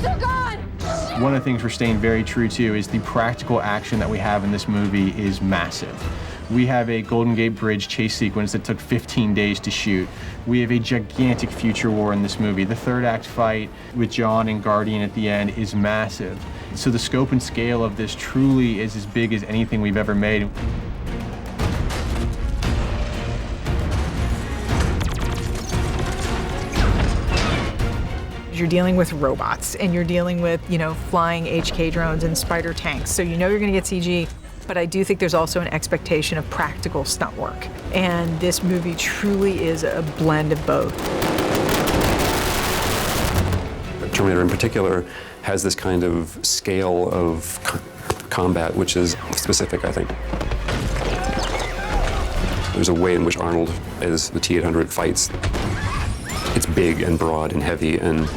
are gone! One of the things we're staying very true to is the practical action that we have in this movie is massive. We have a Golden Gate Bridge chase sequence that took 15 days to shoot. We have a gigantic future war in this movie. The third act fight with John and Guardian at the end is massive. So the scope and scale of this truly is as big as anything we've ever made. You're dealing with robots, and you're dealing with, flying HK drones and spider tanks. So you know you're gonna get CG, but I do think there's also an expectation of practical stunt work. And this movie truly is a blend of both. Terminator in particular has this kind of scale of combat which is specific, I think. There's a way in which Arnold, as the T-800, fights. It's big and broad and heavy, and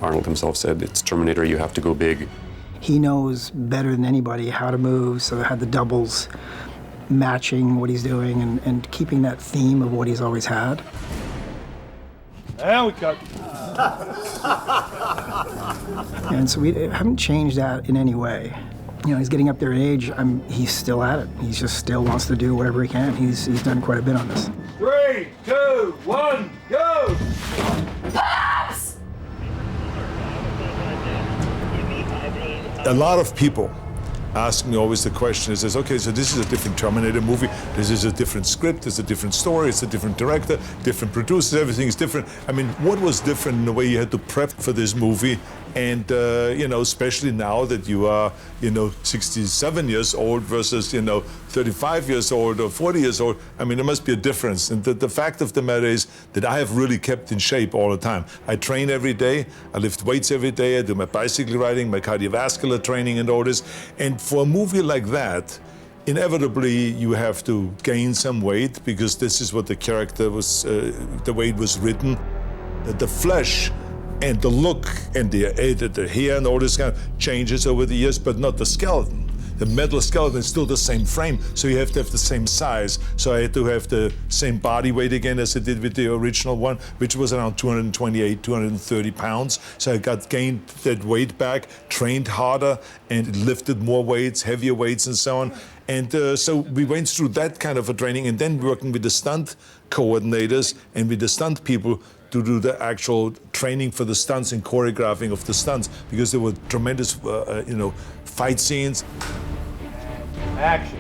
Arnold himself said, it's Terminator, you have to go big. He knows better than anybody how to move, so had the doubles matching what he's doing and keeping that theme of what he's always had. There we go. And so we haven't changed that in any way. He's getting up there in age, he's still at it. He just still wants to do whatever he can. He's done quite a bit on this. 3, 2, 1, go! Pops! A lot of people ask me always the question, is okay, so this is a different Terminator movie, this is a different script, it's a different story, it's a different director, different producers, everything is different. I mean, what was different in the way you had to prep for this movie? And, especially now that you are, 67 years old versus, 35 years old or 40 years old, I mean, there must be a difference. And the fact of the matter is that I have really kept in shape all the time. I train every day, I lift weights every day, I do my bicycle riding, my cardiovascular training and all this. And for a movie like that, inevitably you have to gain some weight because this is what the character was, the way it was written. The flesh and the look and the hair and all this kind of changes over the years, but not the skeleton. The metal skeleton is still the same frame, so you have to have the same size. So I had to have the same body weight again as I did with the original one, which was around 228, 230 pounds. So I gained that weight back, trained harder, and lifted more weights, heavier weights and so on. And so we went through that kind of a training, and then working with the stunt coordinators and with the stunt people to do the actual training for the stunts and choreographing of the stunts, because there were tremendous, fight scenes. Action.